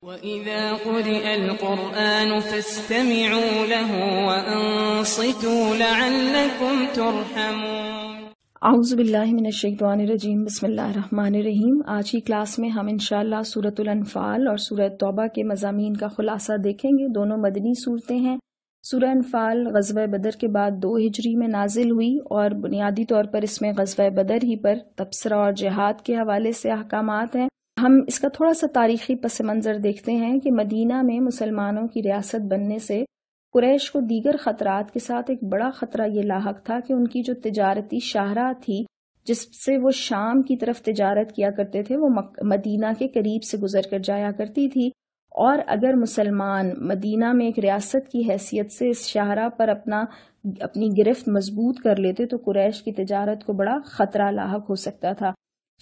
وَإِذَا قُرِئَ الْقُرْآنُ فَاسْتَمِعُوا لَهُ وَأَنصِتُوا لَعَلَّكُمْ تُرْحَمُونَ۔ اعوذ باللہ من الشیطان الرجیم، بسم اللہ الرحمن الرحیم۔ آج کی کلاس میں ہم انشاءاللہ سورۃ الانفال اور سورۃ توبہ کے مضامین کا خلاصہ دیکھیں گے۔ دونوں مدنی صورتیں ہیں۔ سورہ انفال غزوہ بدر کے بعد 2 ہجری میں نازل ہوئی اور بنیادی طور پر اس میں غزوہ بدر ہی پر تبصرہ اور جہاد کے حوالے سے احکامات ہیں۔ ہم اس کا تھوڑا سا تاریخی پس منظر دیکھتے ہیں کہ مدینہ میں مسلمانوں کی ریاست بننے سے قریش کو دیگر خطرات کے ساتھ ایک بڑا خطرہ یہ لاحق تھا کہ ان کی جو تجارتی شاہراہ تھی جس سے وہ شام کی طرف تجارت کیا کرتے تھے، وہ مدینہ کے قریب سے گزر کر جایا کرتی تھی، اور اگر مسلمان مدینہ میں ایک ریاست کی حیثیت سے اس شاہراہ پر اپنی گرفت مضبوط کر لیتے تو قریش کی تجارت کو بڑا خطرہ لاحق ہو سکتا تھا۔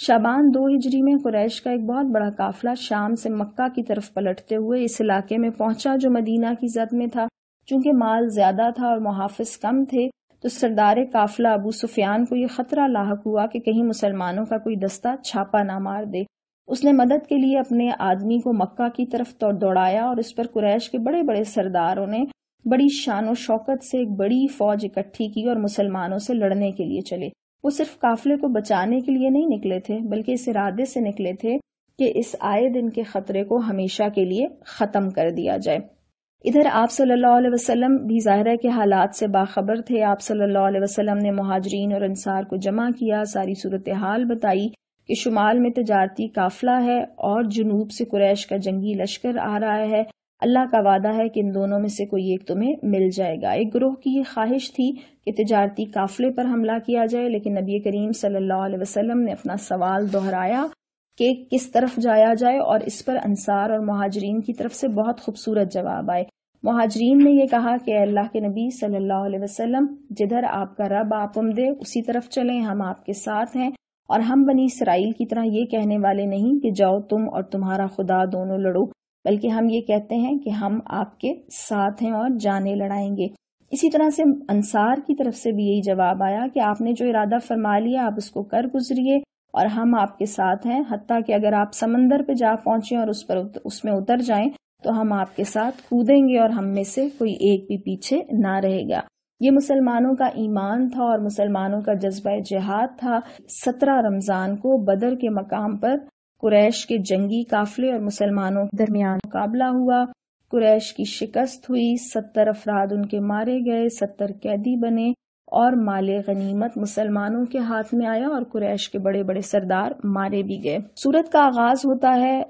شعبان 2 ہجری میں قریش کا ایک بہت بڑا قافلہ شام سے مکہ کی طرف پلٹتے ہوئے اس علاقے میں پہنچا جو مدینہ کی زد میں تھا۔ چونکہ مال زیادہ تھا اور محافظ کم تھے تو سردار قافلہ ابو سفیان کو یہ خطرہ لاحق ہوا کہ کہیں مسلمانوں کا کوئی دستہ چھاپا نہ مار دے۔ اس نے مدد کے لیے اپنے آدمی کو مکہ کی طرف دوڑایا اور اس پر قریش کے بڑے بڑے سرداروں نے بڑی شان و شوکت سے ایک بڑی فوج اکٹھی کی اور مسلمانوں سے لڑنے کے لیے چلے۔ وہ صرف قافلے کو بچانے کے لیے نہیں نکلے تھے بلکہ اس ارادے سے نکلے تھے کہ اس آئے دن کے خطرے کو ہمیشہ کے لیے ختم کر دیا جائے۔ ادھر آپ صلی اللہ علیہ وسلم بھی ظاہرہ کے حالات سے باخبر تھے۔ آپ صلی اللہ علیہ وسلم نے مہاجرین اور انصار کو جمع کیا، ساری صورتحال بتائی کہ شمال میں تجارتی قافلہ ہے اور جنوب سے قریش کا جنگی لشکر آ رہا ہے۔ اللہ کا وعدہ ہے کہ ان دونوں میں سے کوئی ایک تمہیں مل جائے گا۔ ایک گروہ کی یہ خواہش تھی کہ تجارتی قافلے پر حملہ کیا جائے، لیکن نبی کریم صلی اللہ علیہ وسلم نے اپنا سوال دہرایا کہ کس طرف جایا جائے، اور اس پر انصار اور مہاجرین کی طرف سے بہت خوبصورت جواب آئے۔ مہاجرین نے یہ کہا کہ اے اللہ کے نبی صلی اللہ علیہ وسلم، جدھر آپ کا رب حکم دے اسی طرف چلیں، ہم آپ کے ساتھ ہیں، اور ہم بنی اسرائیل کی طرح یہ کہنے والے نہیں کہ جاؤ تم اور تمہارا خدا دونوں لڑو، بلکہ ہم یہ کہتے ہیں کہ ہم آپ کے ساتھ ہیں اور جانیں لڑائیں گے۔ اسی طرح سے انصار کی طرف سے بھی یہی جواب آیا کہ آپ نے جو ارادہ فرما لیا آپ اس کو کر گزریے اور ہم آپ کے ساتھ ہیں، حتیٰ کہ اگر آپ سمندر پہ جا پہنچیں اور اس میں اتر جائیں تو ہم آپ کے ساتھ کودیں گے اور ہم میں سے کوئی ایک بھی پیچھے نہ رہے گا۔ یہ مسلمانوں کا ایمان تھا اور مسلمانوں کا جذبہ جہاد تھا۔ 17 رمضان کو بدر کے مقام پر قریش کے جنگی قافلے اور مسلمانوں کے درمیان مقابلہ ہوا۔ قریش کی شکست ہوئی، 70 افراد ان کے مارے گئے، 70 قیدی بنے اور مال غنیمت مسلمانوں کے ہاتھ میں آیا اور قریش کے بڑے بڑے سردار مارے بھی گئے۔ سورت کا آغاز ہوتا ہے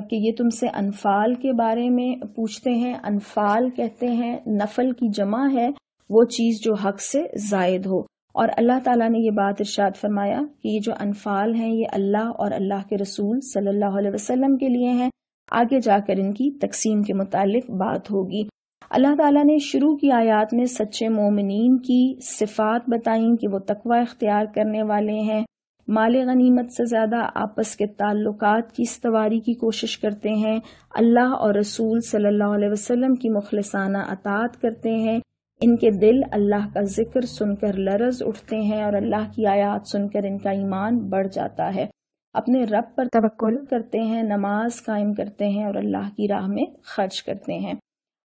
کہ یہ تم سے انفال کے بارے میں پوچھتے ہیں۔ انفال کہتے ہیں نفل کی جمع ہے وہ چیز جو حق سے زائد ہو، اور اللہ تعالیٰ نے یہ بات ارشاد فرمایا کہ یہ جو انفال ہیں یہ اللہ اور اللہ کے رسول صلی اللہ علیہ وسلم کے لیے ہیں، آگے جا کر ان کی تقسیم کے متعلق بات ہوگی۔ اللہ تعالیٰ نے شروع کی آیات میں سچے مومنین کی صفات بتائیں کہ وہ تقوی اختیار کرنے والے ہیں، مال غنیمت سے زیادہ آپس کے تعلقات کی استواری کی کوشش کرتے ہیں، اللہ اور رسول صلی اللہ علیہ وسلم کی مخلصانہ اطاعت کرتے ہیں، ان کے دل اللہ کا ذکر سن کر لرز اٹھتے ہیں اور اللہ کی آیات سن کر ان کا ایمان بڑھ جاتا ہے، اپنے رب پر توکل کرتے ہیں، نماز قائم کرتے ہیں اور اللہ کی راہ میں خرچ کرتے ہیں۔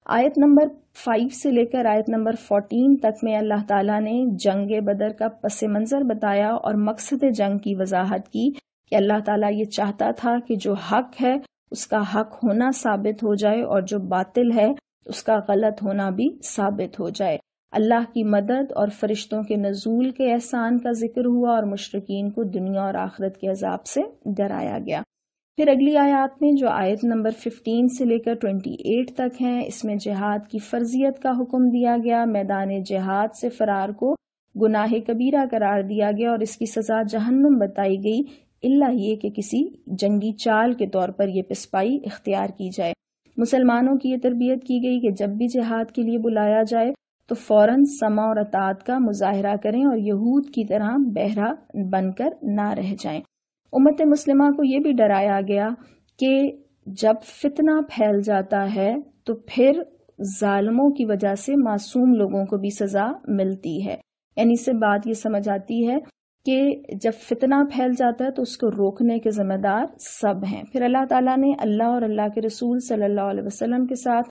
آیت نمبر 5 سے لے کر آیت نمبر 14 تک میں اللہ تعالیٰ نے جنگ بدر کا پس منظر بتایا اور مقصد جنگ کی وضاحت کی کہ اللہ تعالیٰ یہ چاہتا تھا کہ جو حق ہے اس کا حق ہونا ثابت ہو جائے اور جو باطل ہے اس کا غلط ہونا بھی ثابت ہو جائے۔ اللہ کی مدد اور فرشتوں کے نزول کے احسان کا ذکر ہوا اور مشرکین کو دنیا اور آخرت کے عذاب سے ڈرایا گیا۔ پھر اگلی آیات میں جو آیت نمبر 15 سے لے کر 28 تک ہیں، اس میں جہاد کی فرضیت کا حکم دیا گیا، میدان جہاد سے فرار کو گناہ کبیرہ قرار دیا گیا اور اس کی سزا جہنم بتائی گئی، الا یہ کہ کسی جنگی چال کے طور پر یہ پسپائی اختیار کی جائے۔ مسلمانوں کی یہ تربیت کی گئی کہ جب بھی جہاد کے لیے بلایا جائے تو فوراً سمع اور اطاعت کا مظاہرہ کریں اور یہود کی طرح بہرہ بن کر نہ رہ جائیں۔ امت مسلمہ کو یہ بھی ڈرایا گیا کہ جب فتنہ پھیل جاتا ہے تو پھر ظالموں کی وجہ سے معصوم لوگوں کو بھی سزا ملتی ہے، یعنی اس سے بات یہ سمجھ آتی ہے کہ جب فتنہ پھیل جاتا ہے تو اس کو روکنے کے ذمہ دار سب ہیں۔ پھر اللہ تعالیٰ نے اللہ اور اللہ کے رسول صلی اللہ علیہ وسلم کے ساتھ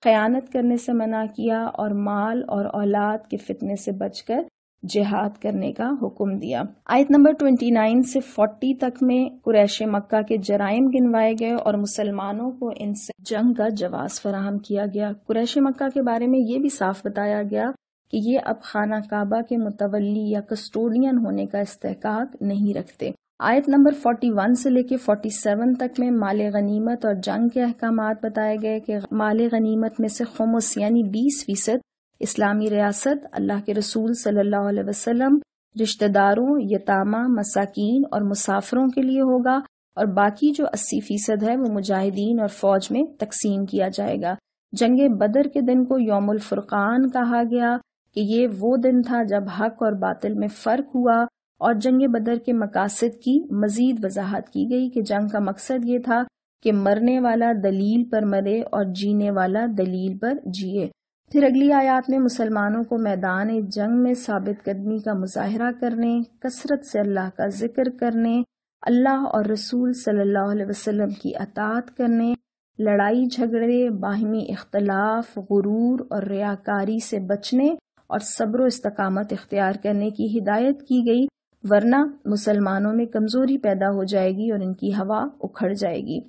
خیانت کرنے سے منع کیا اور مال اور اولاد کے فتنے سے بچ کر جہاد کرنے کا حکم دیا۔ آیت نمبر 29 سے 40 تک میں قریش مکہ کے جرائم گنوائے گئے اور مسلمانوں کو ان سے جنگ کا جواز فراہم کیا گیا۔ قریش مکہ کے بارے میں یہ بھی صاف بتایا گیا کہ یہ اب خانہ کعبہ کے متولی یا کسٹوڈین ہونے کا استحقاق نہیں رکھتے۔ آیت نمبر 41 سے لے کے 47 تک میں مال غنیمت اور جنگ کے احکامات بتائے گئے کہ مال غنیمت میں سے خمس یعنی 20% اسلامی ریاست اللہ کے رسول صلی اللہ علیہ وسلم، رشتہ داروں، یتامہ، مساکین اور مسافروں کے لیے ہوگا، اور باقی جو 80% ہے وہ مجاہدین اور فوج میں تقسیم کیا جائے گا۔ جنگ بدر کے دن کو یوم الفرقان کہا گیا کہ یہ وہ دن تھا جب حق اور باطل میں فرق ہوا، اور جنگ بدر کے مقاصد کی مزید وضاحت کی گئی کہ جنگ کا مقصد یہ تھا کہ مرنے والا دلیل پر مرے اور جینے والا دلیل پر جیے۔ پھر اگلی آیات میں مسلمانوں کو میدان جنگ میں ثابت قدمی کا مظاہرہ کرنے، کثرت سے اللہ کا ذکر کرنے، اللہ اور رسول صلی اللہ علیہ وسلم کی اطاعت کرنے، لڑائی جھگڑے، باہمی اختلاف، غرور اور ریاکاری سے بچنے اور صبر و استقامت اختیار کرنے کی ہدایت کی گئی، ورنہ مسلمانوں میں کمزوری پیدا ہو جائے گی اور ان کی ہوا اکھڑ جائے گی۔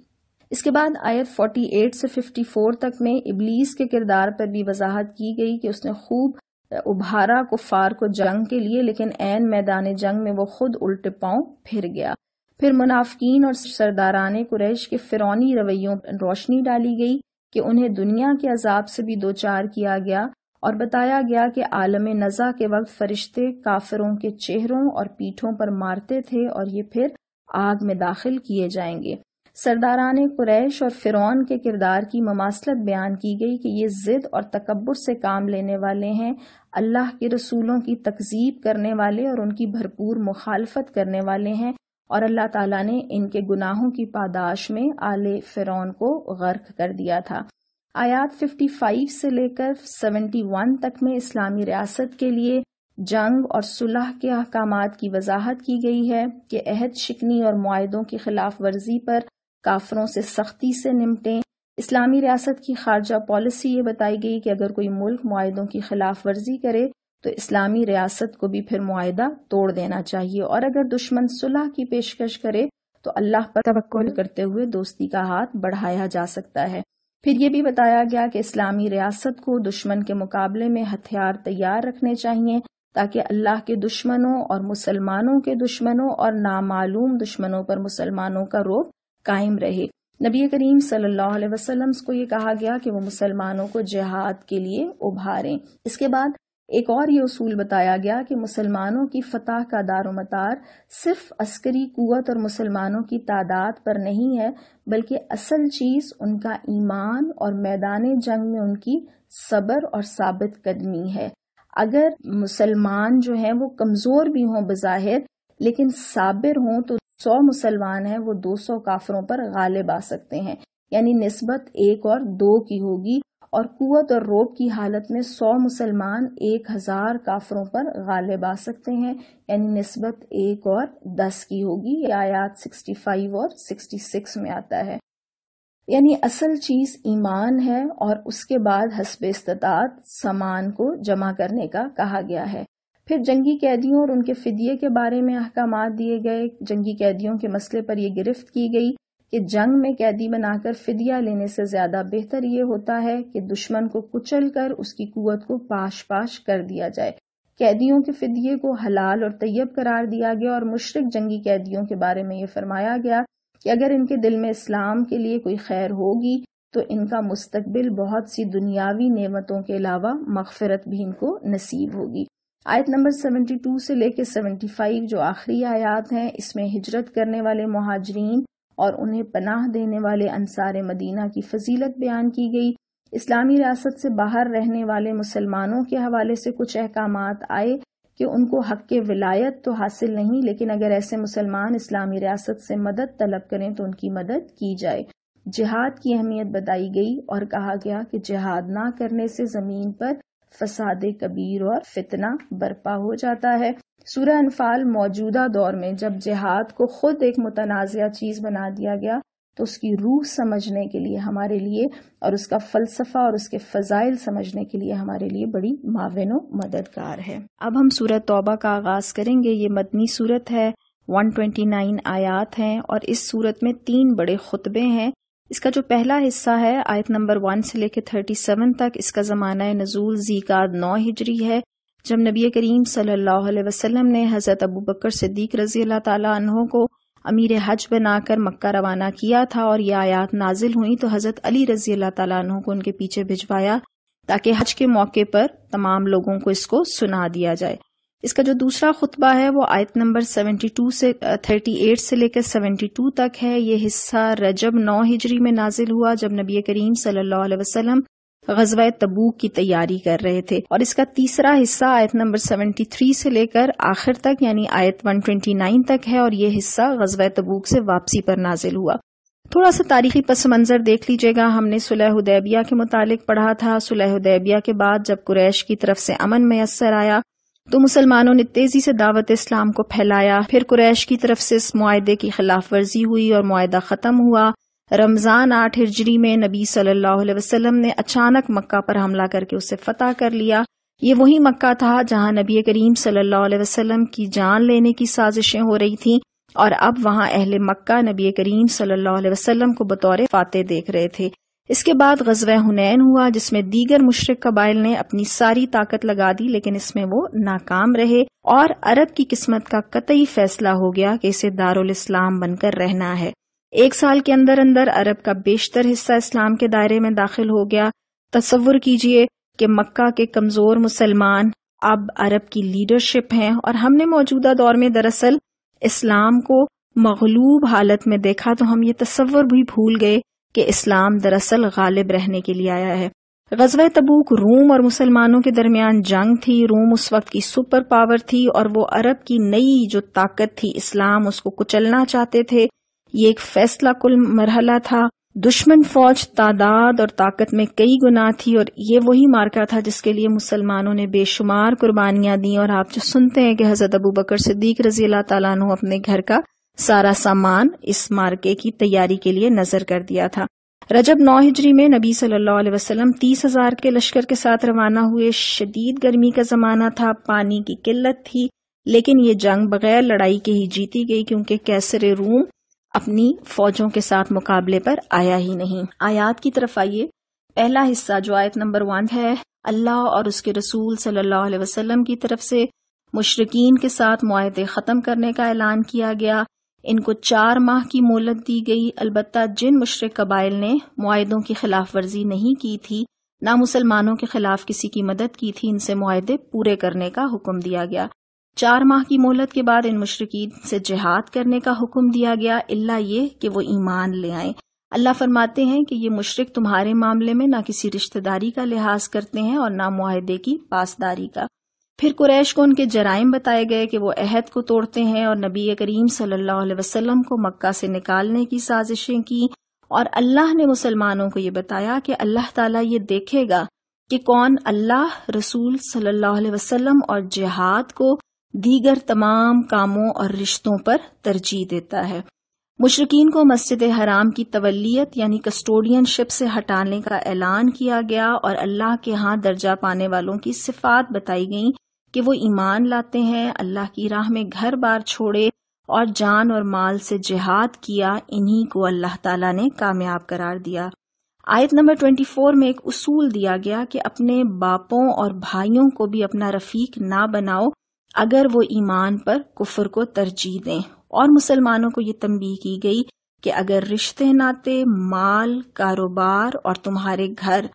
اس کے بعد آیت 48 سے 54 تک میں ابلیس کے کردار پر بھی وضاحت کی گئی کہ اس نے خوب ابھارا کفار کو جنگ کے لیے، لیکن عین میدان جنگ میں وہ خود الٹے پاؤں پھر گیا۔ پھر منافقین اور سرداران قریش کے فرعونی رویوں پر روشنی ڈالی گئی کہ انہیں دنیا کے عذاب سے بھی دوچار کیا گیا، اور بتایا گیا کہ عالم نزع کے وقت فرشتے کافروں کے چہروں اور پیٹھوں پر مارتے تھے اور یہ پھر آگ میں داخل کیے جائیں گے۔ سرداران قریش اور فرعون کے کردار کی مماثلت بیان کی گئی کہ یہ ضد اور تکبر سے کام لینے والے ہیں، اللہ کے رسولوں کی تکذیب کرنے والے اور ان کی بھرپور مخالفت کرنے والے ہیں، اور اللہ تعالیٰ نے ان کے گناہوں کی پاداش میں آل فرعون کو غرق کر دیا تھا۔ آیات 55 سے لے کر 71 تک میں اسلامی ریاست کے لیے جنگ اور صلح کے احکامات کی وضاحت کی گئی ہے کہ عہد شکنی اور معاہدوں کی خلاف ورزی پر کافروں سے سختی سے نمٹیں۔ اسلامی ریاست کی خارجہ پالیسی یہ بتائی گئی کہ اگر کوئی ملک معاہدوں کی خلاف ورزی کرے تو اسلامی ریاست کو بھی پھر معاہدہ توڑ دینا چاہیے، اور اگر دشمن صلح کی پیشکش کرے تو اللہ پر توکل کرتے ہوئے دوستی کا ہاتھ بڑھایا جا سکتا ہے۔ پھر یہ بھی بتایا گیا کہ اسلامی ریاست کو دشمن کے مقابلے میں ہتھیار تیار رکھنے چاہیے تاکہ اللہ کے دشمنوں اور مسلمانوں کے دشمنوں اور نامعلوم دشمنوں پر مسلمانوں کا رعب قائم رہے۔ نبی کریم صلی اللہ علیہ وسلم کو یہ کہا گیا کہ وہ مسلمانوں کو جہاد کے لیے ابھاریں۔ اس کے بعد ایک اور یہ اصول بتایا گیا کہ مسلمانوں کی فتح کا دار و مدار صرف عسکری قوت اور مسلمانوں کی تعداد پر نہیں ہے، بلکہ اصل چیز ان کا ایمان اور میدان جنگ میں ان کی صبر اور ثابت قدمی ہے۔ اگر مسلمان جو ہیں وہ کمزور بھی ہوں بظاہر لیکن صابر ہوں تو 100 مسلمان ہیں وہ 200 کافروں پر غالب آ سکتے ہیں، یعنی نسبت 1 اور 2 کی ہوگی، اور قوت اور رعب کی حالت میں 100 مسلمان 1000 کافروں پر غالب آ سکتے ہیں، یعنی نسبت 1 اور 10 کی ہوگی۔ یہ آیات 65 اور 66 میں آتا ہے۔ یعنی اصل چیز ایمان ہے، اور اس کے بعد حسب استطاعت سامان کو جمع کرنے کا کہا گیا ہے۔ پھر جنگی قیدیوں اور ان کے فدیے کے بارے میں احکامات دیے گئے۔ جنگی قیدیوں کے مسئلے پر یہ گرفت کی گئی کہ جنگ میں قیدی بنا کر فدیہ لینے سے زیادہ بہتر یہ ہوتا ہے کہ دشمن کو کچل کر اس کی قوت کو پاش پاش کر دیا جائے۔ قیدیوں کے فدیے کو حلال اور طیب قرار دیا گیا، اور مشرک جنگی قیدیوں کے بارے میں یہ فرمایا گیا کہ اگر ان کے دل میں اسلام کے لیے کوئی خیر ہوگی تو ان کا مستقبل بہت سی دنیاوی نعمتوں کے علاوہ مغفرت بھی ان کو نصیب ہوگی۔ آیت نمبر 72 سے لے کے 75 جو آخری آیات ہیں، اس میں ہجرت کرنے والے مہاجرین اور انہیں پناہ دینے والے انصار مدینہ کی فضیلت بیان کی گئی۔ اسلامی ریاست سے باہر رہنے والے مسلمانوں کے حوالے سے کچھ احکامات آئے کہ ان کو حق ولایت تو حاصل نہیں، لیکن اگر ایسے مسلمان اسلامی ریاست سے مدد طلب کریں تو ان کی مدد کی جائے۔ جہاد کی اہمیت بتائی گئی اور کہا گیا کہ جہاد نہ کرنے سے زمین پر فساد کبیر اور فتنہ برپا ہو جاتا ہے۔ سورہ انفال موجودہ دور میں جب جہاد کو خود ایک متنازع چیز بنا دیا گیا تو اس کی روح سمجھنے کے لیے ہمارے لیے اور اس کا فلسفہ اور اس کے فضائل سمجھنے کے لیے ہمارے لیے بڑی معاون و مددگار ہے۔ اب ہم سورہ توبہ کا آغاز کریں گے۔ یہ مدنی سورت ہے، 129 آیات ہیں اور اس سورت میں 3 بڑے خطبے ہیں۔ اس کا جو پہلا حصہ ہے آیت نمبر 1 سے لے کے 37 تک، اس کا زمانہ نزول ذیقعد 9 ہجری ہے، جب نبی کریم صلی اللہ علیہ وسلم نے حضرت ابوبکر صدیق رضی اللہ تعالیٰ عنہ کو امیر حج بنا کر مکہ روانہ کیا تھا، اور یہ آیات نازل ہوئیں تو حضرت علی رضی اللہ تعالیٰ عنہ کو ان کے پیچھے بھجوایا تاکہ حج کے موقع پر تمام لوگوں کو اس کو سنا دیا جائے۔ اس کا جو دوسرا خطبہ ہے وہ آیت نمبر 38 سے لے کر 72 تک ہے۔ یہ حصہ رجب 9 ہجری میں نازل ہوا جب نبی کریم صلی اللہ علیہ وسلم غزوہ تبوک کی تیاری کر رہے تھے، اور اس کا تیسرا حصہ آیت نمبر 73 سے لے کر آخر تک یعنی آیت 129 تک ہے، اور یہ حصہ غزوہ تبوک سے واپسی پر نازل ہوا۔ تھوڑا سا تاریخی پس منظر دیکھ لیجئے گا۔ ہم نے صلح حدیبیہ کے متعلق پڑھا تھا۔ صلح حدیبیہ کے بعد جب قریش کی طرف سے امن میسر آیا تو مسلمانوں نے تیزی سے دعوت اسلام کو پھیلایا۔ پھر قریش کی طرف سے اس معاہدے کی خلاف ورزی ہوئی اور معاہدہ ختم ہوا۔ رمضان 8 ہجری میں نبی صلی اللہ علیہ وسلم نے اچانک مکہ پر حملہ کر کے اسے فتح کر لیا۔ یہ وہی مکہ تھا جہاں نبی کریم صلی اللہ علیہ وسلم کی جان لینے کی سازشیں ہو رہی تھیں، اور اب وہاں اہل مکہ نبی کریم صلی اللہ علیہ وسلم کو بطور فاتح دیکھ رہے تھے۔ اس کے بعد غزوہ حنین ہوا جس میں دیگر مشرک قبائل نے اپنی ساری طاقت لگا دی، لیکن اس میں وہ ناکام رہے، اور عرب کی قسمت کا قطعی فیصلہ ہو گیا کہ اسے دارالاسلام بن کر رہنا ہے۔ 1 سال کے اندر اندر عرب کا بیشتر حصہ اسلام کے دائرے میں داخل ہو گیا۔ تصور کیجئے کہ مکہ کے کمزور مسلمان اب عرب کی لیڈرشپ ہیں، اور ہم نے موجودہ دور میں دراصل اسلام کو مغلوب حالت میں دیکھا تو ہم یہ تصور بھی بھول گئے کہ اسلام دراصل غالب رہنے کے لیے آیا ہے۔ غزوہ تبوک روم اور مسلمانوں کے درمیان جنگ تھی۔ روم اس وقت کی سپر پاور تھی، اور وہ عرب کی نئی جو طاقت تھی اسلام، اس کو کچلنا چاہتے تھے۔ یہ ایک فیصلہ کل مرحلہ تھا۔ دشمن فوج تعداد اور طاقت میں کئی گنا تھی، اور یہ وہی مارکا تھا جس کے لیے مسلمانوں نے بے شمار قربانیاں دیں، اور آپ جو سنتے ہیں کہ حضرت ابوبکر صدیق رضی اللہ تعالیٰ عنہ اپنے گھر کا سارا سامان اس مارکے کی تیاری کے لیے نظر کر دیا تھا۔ رجب 9 ہجری میں نبی صلی اللہ علیہ وسلم 30,000 کے لشکر کے ساتھ روانہ ہوئے۔ شدید گرمی کا زمانہ تھا، پانی کی قلت تھی، لیکن یہ جنگ بغیر لڑائی کے ہی جیتی گئی کیونکہ کیسر روم اپنی فوجوں کے ساتھ مقابلے پر آیا ہی نہیں۔ آیات کی طرف آئیے۔ پہلا حصہ جو آیت نمبر 1 ہے، اللہ اور اس کے رسول صلی اللہ علیہ وسلم کی طرف سے مشرکین کے ساتھ معاہدے ختم کرنے کا اعلان کیا گیا۔ ان کو 4 ماہ کی مہلت دی گئی۔ البتہ جن مشرک قبائل نے معاہدوں کی خلاف ورزی نہیں کی تھی، نہ مسلمانوں کے خلاف کسی کی مدد کی تھی، ان سے معاہدے پورے کرنے کا حکم دیا گیا۔ 4 ماہ کی مہلت کے بعد ان مشرکین سے جہاد کرنے کا حکم دیا گیا، الا یہ کہ وہ ایمان لے آئیں۔ اللہ فرماتے ہیں کہ یہ مشرک تمہارے معاملے میں نہ کسی رشتہ داری کا لحاظ کرتے ہیں اور نہ معاہدے کی پاسداری کا۔ پھر قریش کو ان کے جرائم بتائے گئے کہ وہ عہد کو توڑتے ہیں اور نبی کریم صلی اللہ علیہ وسلم کو مکہ سے نکالنے کی سازشیں کی، اور اللہ نے مسلمانوں کو یہ بتایا کہ اللہ تعالیٰ یہ دیکھے گا کہ کون اللہ، رسول صلی اللہ علیہ وسلم اور جہاد کو دیگر تمام کاموں اور رشتوں پر ترجیح دیتا ہے۔ مشرکین کو مسجد حرام کی تولیت یعنی کسٹوڈین شپ سے ہٹانے کا اعلان کیا گیا، اور اللہ کے ہاں درجہ پانے والوں کی صفات بتائی گئیں کہ وہ ایمان لاتے ہیں، اللہ کی راہ میں گھر بار چھوڑے اور جان اور مال سے جہاد کیا، انہی کو اللہ تعالیٰ نے کامیاب قرار دیا۔ آیت نمبر 24 میں ایک اصول دیا گیا کہ اپنے باپوں اور بھائیوں کو بھی اپنا رفیق نہ بناؤ اگر وہ ایمان پر کفر کو ترجیح دیں، اور مسلمانوں کو یہ تنبیہ کی گئی کہ اگر رشتے ناتے، مال، کاروبار اور تمہارے گھر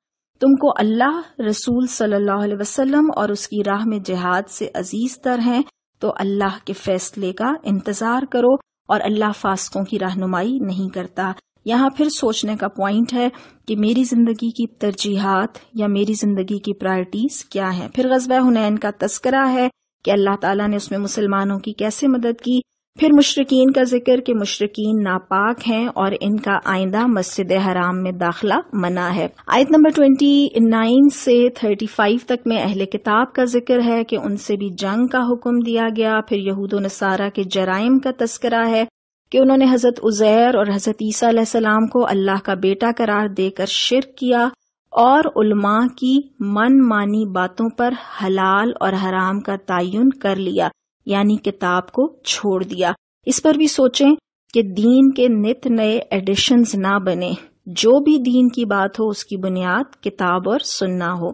تم کو اللہ، رسول صلی اللہ علیہ وسلم اور اس کی راہ میں جہاد سے عزیز تر ہیں تو اللہ کے فیصلے کا انتظار کرو، اور اللہ فاسقوں کی رہنمائی نہیں کرتا۔ یہاں پھر سوچنے کا پوائنٹ ہے کہ میری زندگی کی ترجیحات یا میری زندگی کی پرائرٹیز کیا ہیں۔ پھر غزوہ حنین کا تذکرہ ہے کہ اللہ تعالیٰ نے اس میں مسلمانوں کی کیسے مدد کی۔ پھر مشرکین کا ذکر کہ مشرکین ناپاک ہیں اور ان کا آئندہ مسجد حرام میں داخلہ منع ہے۔ آیت نمبر 29 سے 35 تک میں اہل کتاب کا ذکر ہے کہ ان سے بھی جنگ کا حکم دیا گیا۔ پھر یہود و نصارہ کے جرائم کا تذکرہ ہے کہ انہوں نے حضرت عزیر اور حضرت عیسیٰ علیہ السلام کو اللہ کا بیٹا قرار دے کر شرک کیا اور علماء کی من مانی باتوں پر حلال اور حرام کا تعین کر لیا، یعنی کتاب کو چھوڑ دیا۔ اس پر بھی سوچیں کہ دین کے نت نئے ایڈیشنز نہ بنے، جو بھی دین کی بات ہو اس کی بنیاد کتاب اور سننا ہو۔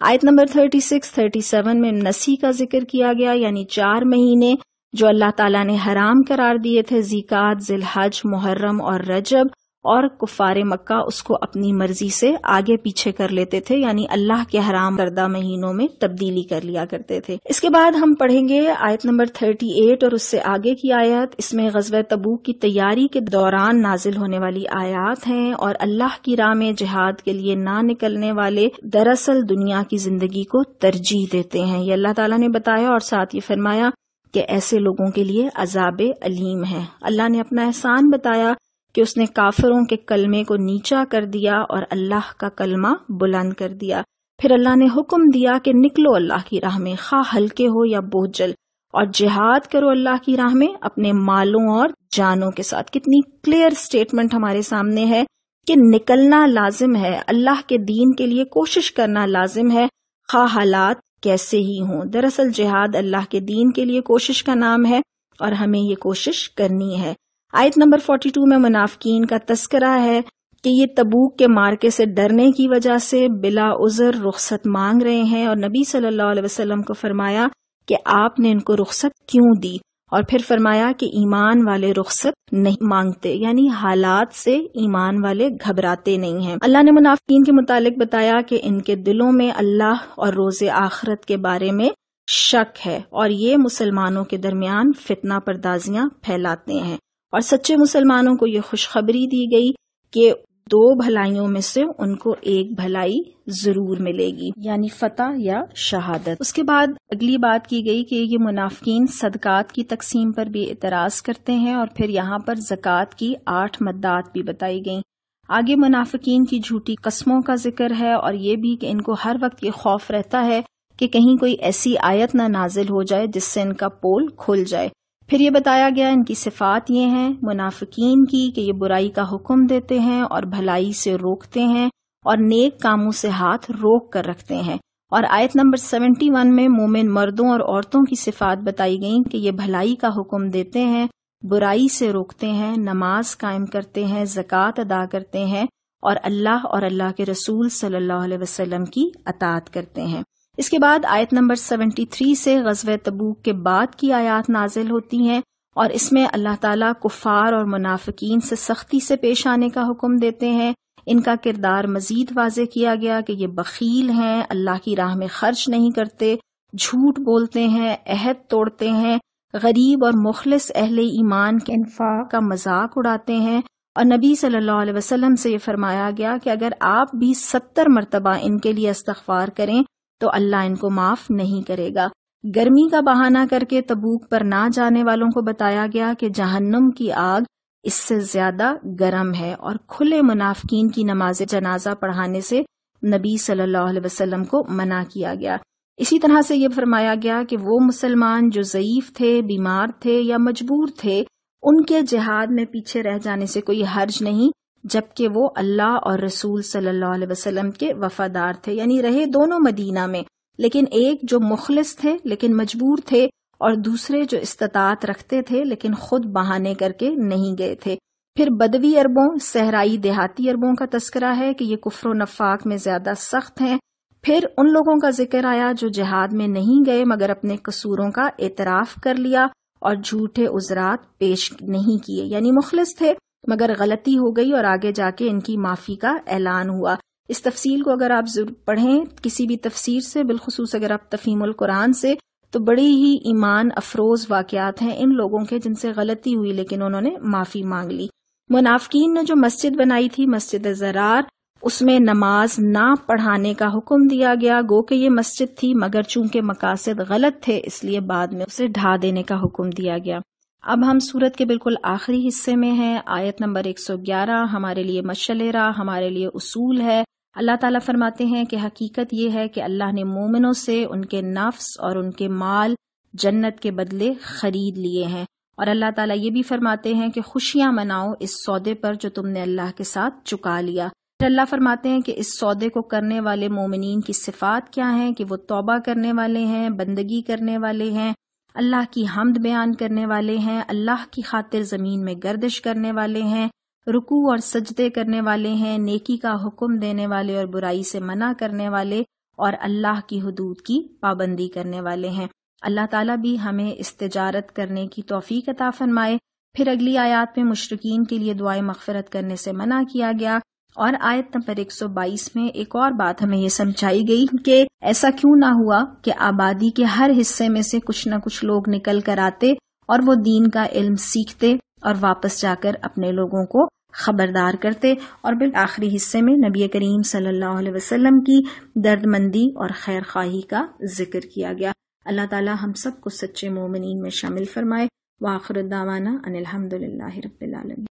آیت نمبر 36-37 میں نسی کا ذکر کیا گیا، یعنی 4 مہینے جو اللہ تعالیٰ نے حرام قرار دیے تھے، ذیقعد، ذی الحج، محرم اور رجب، اور کفار مکہ اس کو اپنی مرضی سے آگے پیچھے کر لیتے تھے، یعنی اللہ کے حرام کردہ مہینوں میں تبدیلی کر لیا کرتے تھے۔ اس کے بعد ہم پڑھیں گے آیت نمبر 38 اور اس سے آگے کی آیت۔ اس میں غزوہ تبوک کی تیاری کے دوران نازل ہونے والی آیات ہیں، اور اللہ کی راہ میں جہاد کے لیے نہ نکلنے والے دراصل دنیا کی زندگی کو ترجیح دیتے ہیں، یہ اللہ تعالیٰ نے بتایا، اور ساتھ یہ فرمایا کہ ایسے لوگوں کے لیے عذاب علیم ہے۔ اللہ نے اپنا احسان بتایا کہ اس نے کافروں کے کلمے کو نیچا کر دیا اور اللہ کا کلمہ بلند کر دیا۔ پھر اللہ نے حکم دیا کہ نکلو اللہ کی راہ میں، خواہ ہلکے ہو یا بوجھل، اور جہاد کرو اللہ کی راہ میں اپنے مالوں اور جانوں کے ساتھ۔ کتنی کلیئر سٹیٹمنٹ ہمارے سامنے ہے کہ نکلنا لازم ہے، اللہ کے دین کے لیے کوشش کرنا لازم ہے، خواہ حالات کیسے ہی ہوں۔ دراصل جہاد اللہ کے دین کے لیے کوشش کا نام ہے، اور ہمیں یہ کوشش کرنی ہے۔ آیت نمبر 42 میں منافقین کا تذکرہ ہے کہ یہ تبوک کے مارکے سے ڈرنے کی وجہ سے بلا عذر رخصت مانگ رہے ہیں، اور نبی صلی اللہ علیہ وسلم کو فرمایا کہ آپ نے ان کو رخصت کیوں دی، اور پھر فرمایا کہ ایمان والے رخصت نہیں مانگتے، یعنی حالات سے ایمان والے گھبراتے نہیں ہیں۔ اللہ نے منافقین کے متعلق بتایا کہ ان کے دلوں میں اللہ اور روز آخرت کے بارے میں شک ہے، اور یہ مسلمانوں کے درمیان فتنہ پردازیاں پھیلاتے ہیں، اور سچے مسلمانوں کو یہ خوشخبری دی گئی کہ 2 بھلائیوں میں سے ان کو ایک بھلائی ضرور ملے گی، یعنی فتح یا شہادت۔ اس کے بعد اگلی بات کی گئی کہ یہ منافقین صدقات کی تقسیم پر بھی اعتراض کرتے ہیں، اور پھر یہاں پر زکوٰۃ کی 8 مدات بھی بتائی گئیں۔ آگے منافقین کی جھوٹی قسموں کا ذکر ہے، اور یہ بھی کہ ان کو ہر وقت یہ خوف رہتا ہے کہ کہیں کوئی ایسی آیت نہ نازل ہو جائے جس سے ان کا پول کھل جائے۔ پھر یہ بتایا گیا ان کی صفات یہ ہیں منافقین کی کہ یہ برائی کا حکم دیتے ہیں اور بھلائی سے روکتے ہیں، اور نیک کاموں سے ہاتھ روک کر رکھتے ہیں۔ اور آیت نمبر 71 میں مومن مردوں اور عورتوں کی صفات بتائی گئیں کہ یہ بھلائی کا حکم دیتے ہیں، برائی سے روکتے ہیں، نماز قائم کرتے ہیں، زکوٰۃ ادا کرتے ہیں، اور اللہ کے رسول صلی اللہ علیہ وسلم کی اطاعت کرتے ہیں۔ اس کے بعد آیت نمبر 73 سے غزوہ تبوک کے بعد کی آیات نازل ہوتی ہیں، اور اس میں اللہ تعالیٰ کفار اور منافقین سے سختی سے پیش آنے کا حکم دیتے ہیں۔ ان کا کردار مزید واضح کیا گیا کہ یہ بخیل ہیں، اللہ کی راہ میں خرچ نہیں کرتے، جھوٹ بولتے ہیں، عہد توڑتے ہیں، غریب اور مخلص اہل ایمان کے انفاق کا مذاق اڑاتے ہیں، اور نبی صلی اللہ علیہ وسلم سے یہ فرمایا گیا کہ اگر آپ بھی 70 مرتبہ ان کے لیے استغفار کریں تو اللہ ان کو معاف نہیں کرے گا۔ گرمی کا بہانہ کر کے تبوک پر نہ جانے والوں کو بتایا گیا کہ جہنم کی آگ اس سے زیادہ گرم ہے، اور کھلے منافقین کی نماز جنازہ پڑھانے سے نبی صلی اللہ علیہ وسلم کو منع کیا گیا۔ اسی طرح سے یہ فرمایا گیا کہ وہ مسلمان جو ضعیف تھے، بیمار تھے یا مجبور تھے، ان کے جہاد میں پیچھے رہ جانے سے کوئی حرج نہیں، جبکہ وہ اللہ اور رسول صلی اللہ علیہ وسلم کے وفادار تھے، یعنی رہے دونوں مدینہ میں، لیکن ایک جو مخلص تھے لیکن مجبور تھے، اور دوسرے جو استطاعت رکھتے تھے لیکن خود بہانے کر کے نہیں گئے تھے۔ پھر بدوی عربوں، صحرائی دیہاتی عربوں کا تذکرہ ہے کہ یہ کفر و نفاق میں زیادہ سخت ہیں۔ پھر ان لوگوں کا ذکر آیا جو جہاد میں نہیں گئے مگر اپنے قصوروں کا اعتراف کر لیا اور جھوٹے عذرات پیش نہیں کیے، یعنی مخلص تھے مگر غلطی ہو گئی اور آگے جا کے ان کی معافی کا اعلان ہوا۔ اس تفصیل کو اگر آپ ضرور پڑھیں کسی بھی تفسیر سے، بالخصوص اگر آپ تفہیم القرآن سے، تو بڑی ہی ایمان افروز واقعات ہیں ان لوگوں کے جن سے غلطی ہوئی لیکن انہوں نے معافی مانگ لی۔ منافقین نے جو مسجد بنائی تھی، مسجد ضرار، اس میں نماز نہ پڑھانے کا حکم دیا گیا، گو کہ یہ مسجد تھی مگر چونکہ مقاصد غلط تھے اس لیے بعد میں اسے ڈھا دینے کا حکم دیا گیا۔ اب ہم سورت کے بالکل آخری حصے میں ہیں. آیت نمبر 111 ہمارے لیے مشعل راہ، ہمارے لیے اصول ہے. اللہ تعالیٰ فرماتے ہیں کہ حقیقت یہ ہے کہ اللہ نے مومنوں سے ان کے نفس اور ان کے مال جنت کے بدلے خرید لیے ہیں. اور اللہ تعالیٰ یہ بھی فرماتے ہیں کہ خوشیاں مناؤ اس سودے پر جو تم نے اللہ کے ساتھ چکا لیا. پھر اللہ فرماتے ہیں کہ اس سودے کو کرنے والے مومنین کی صفات کیا ہیں، کہ وہ توبہ کرنے والے ہیں، بندگی کرنے والے ہیں، اللہ کی حمد بیان کرنے والے ہیں، اللہ کی خاطر زمین میں گردش کرنے والے ہیں، رکوع اور سجدے کرنے والے ہیں، نیکی کا حکم دینے والے اور برائی سے منع کرنے والے، اور اللہ کی حدود کی پابندی کرنے والے ہیں. اللہ تعالیٰ بھی ہمیں استجارت کرنے کی توفیق عطا فرمائے. پھر اگلی آیات میں مشرکین کے لیے دعائیں مغفرت کرنے سے منع کیا گیا. اور آیت نمبر 122 میں ایک اور بات ہمیں یہ سمجھائی گئی کہ ایسا کیوں نہ ہوا کہ آبادی کے ہر حصے میں سے کچھ نہ کچھ لوگ نکل کر آتے اور وہ دین کا علم سیکھتے اور واپس جا کر اپنے لوگوں کو خبردار کرتے. اور بالآخری حصے میں نبی کریم صلی اللہ علیہ وسلم کی درد مندی اور خیر خواہی کا ذکر کیا گیا. اللہ تعالی ہم سب کو سچے مومنین میں شامل فرمائے. وآخر دعوانا ان الحمد للہ رب العالمین.